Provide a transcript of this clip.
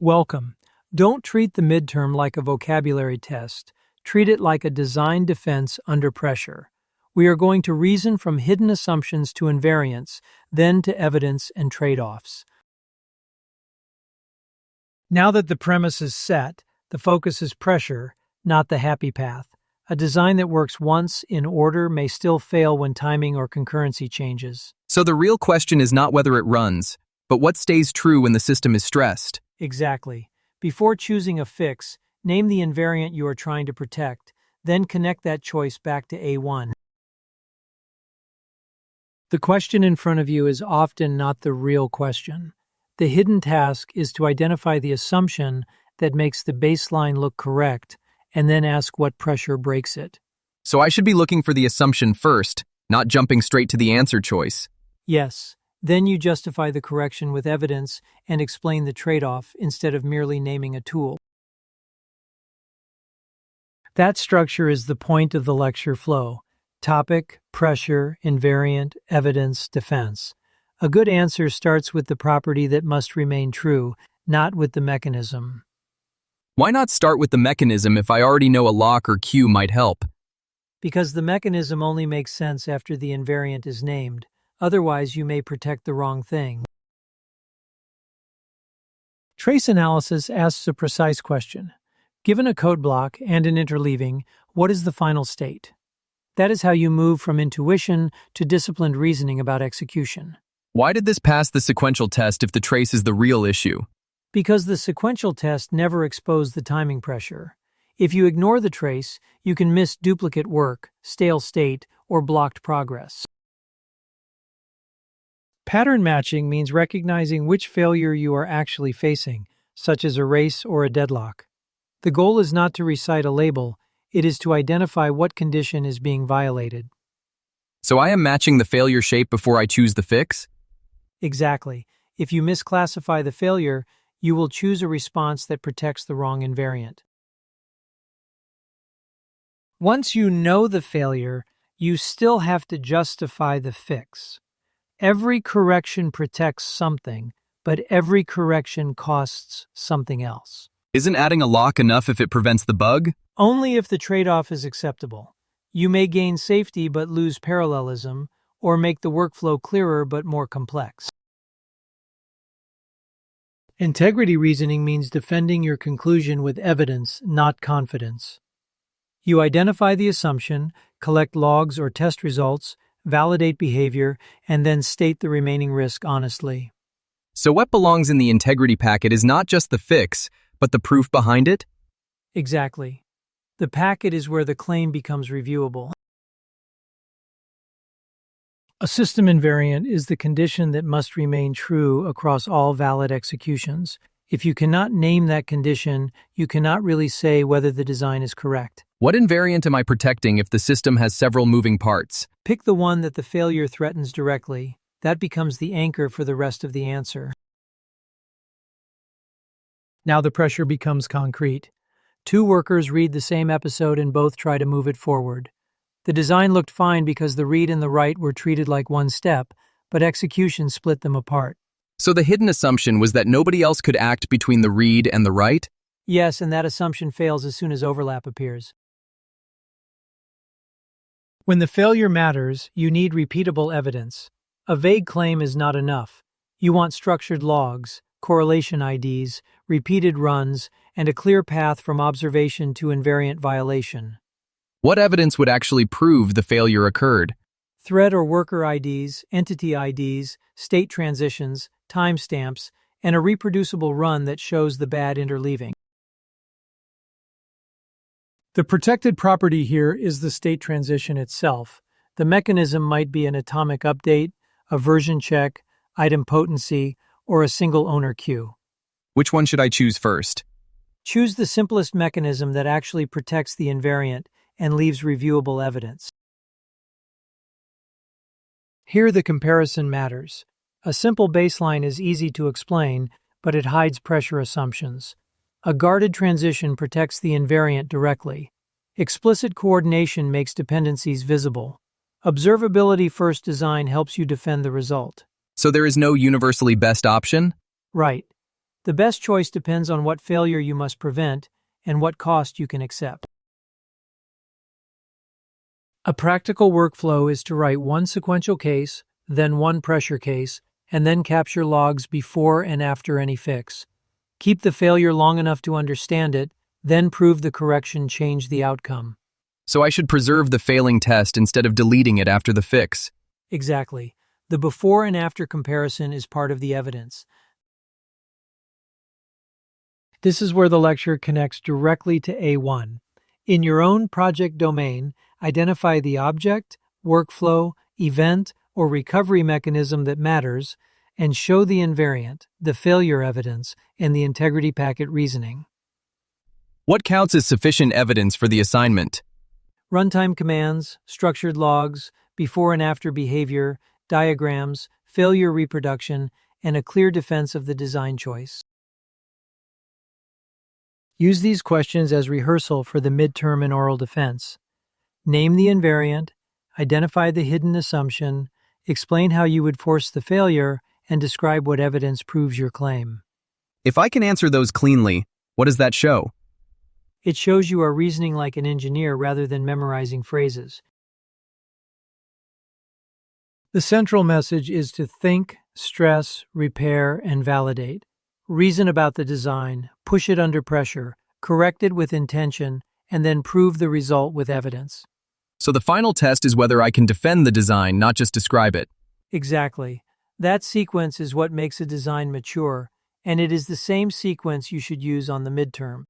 Welcome. Don't treat the midterm like a vocabulary test. Treat it like a design defense under pressure. We are going to reason from hidden assumptions to invariants, then to evidence and trade-offs. Now that the premise is set, the focus is pressure, not the happy path. A design that works once in order may still fail when timing or concurrency changes. So the real question is not whether it runs, but what stays true when the system is stressed. Exactly. Before choosing a fix, name the invariant you are trying to protect, then connect that choice back to A1. The question in front of you is often not the real question. The hidden task is to identify the assumption that makes the baseline look correct, and then ask what pressure breaks it. So I should be looking for the assumption first, not jumping straight to the answer choice. Yes. Then you justify the correction with evidence and explain the trade-off instead of merely naming a tool. That structure is the point of the lecture flow. Topic, pressure, invariant, evidence, defense. A good answer starts with the property that must remain true, not with the mechanism. Why not start with the mechanism if I already know a lock or cue might help? Because the mechanism only makes sense after the invariant is named. Otherwise, you may protect the wrong thing. Trace analysis asks a precise question. Given a code block and an interleaving, what is the final state? That is how you move from intuition to disciplined reasoning about execution. Why did this pass the sequential test if the trace is the real issue? Because the sequential test never exposed the timing pressure. If you ignore the trace, you can miss duplicate work, stale state, or blocked progress. Pattern matching means recognizing which failure you are actually facing, such as a race or a deadlock. The goal is not to recite a label, it is to identify what condition is being violated. So I am matching the failure shape before I choose the fix? Exactly. If you misclassify the failure, you will choose a response that protects the wrong invariant. Once you know the failure, you still have to justify the fix. Every correction protects something, but every correction costs something else. Isn't adding a lock enough if it prevents the bug? Only if the trade-off is acceptable. You may gain safety but lose parallelism, or make the workflow clearer but more complex. Integrity reasoning means defending your conclusion with evidence, not confidence. You identify the assumption, collect logs or test results, validate behavior, and then state the remaining risk honestly. So what belongs in the integrity packet is not just the fix, but the proof behind it? Exactly. The packet is where the claim becomes reviewable. A system invariant is the condition that must remain true across all valid executions. If you cannot name that condition, you cannot really say whether the design is correct. What invariant am I protecting if the system has several moving parts? Pick the one that the failure threatens directly. That becomes the anchor for the rest of the answer. Now the pressure becomes concrete. Two workers read the same episode and both try to move it forward. The design looked fine because the read and the write were treated like one step, but execution split them apart. So the hidden assumption was that nobody else could act between the read and the write? Yes, and that assumption fails as soon as overlap appears. When the failure matters, you need repeatable evidence. A vague claim is not enough. You want structured logs, correlation IDs, repeated runs, and a clear path from observation to invariant violation. What evidence would actually prove the failure occurred? Thread or worker IDs, entity IDs, state transitions, timestamps, and a reproducible run that shows the bad interleaving. The protected property here is the state transition itself. The mechanism might be an atomic update, a version check, item potency, or a single owner queue. Which one should I choose first? Choose the simplest mechanism that actually protects the invariant and leaves reviewable evidence. Here the comparison matters. A simple baseline is easy to explain, but it hides pressure assumptions. A guarded transition protects the invariant directly. Explicit coordination makes dependencies visible. Observability-first design helps you defend the result. So there is no universally best option? Right. The best choice depends on what failure you must prevent and what cost you can accept. A practical workflow is to write one sequential case, then one pressure case, and then capture logs before and after any fix. Keep the failure long enough to understand it, then prove the correction changed the outcome. So I should preserve the failing test instead of deleting it after the fix. Exactly. The before and after comparison is part of the evidence. This is where the lecture connects directly to A1. In your own project domain, identify the object, workflow, event, or recovery mechanism that matters, and show the invariant, the failure evidence, and the integrity packet reasoning. What counts as sufficient evidence for the assignment? Runtime commands, structured logs, before and after behavior, diagrams, failure reproduction, and a clear defense of the design choice. Use these questions as rehearsal for the midterm and oral defense. Name the invariant, identify the hidden assumption, explain how you would force the failure, and describe what evidence proves your claim. If I can answer those cleanly, what does that show? It shows you are reasoning like an engineer rather than memorizing phrases. The central message is to think, stress, repair, and validate. Reason about the design, push it under pressure, correct it with intention, and then prove the result with evidence. So the final test is whether I can defend the design, not just describe it. Exactly. That sequence is what makes a design mature, and it is the same sequence you should use on the midterm.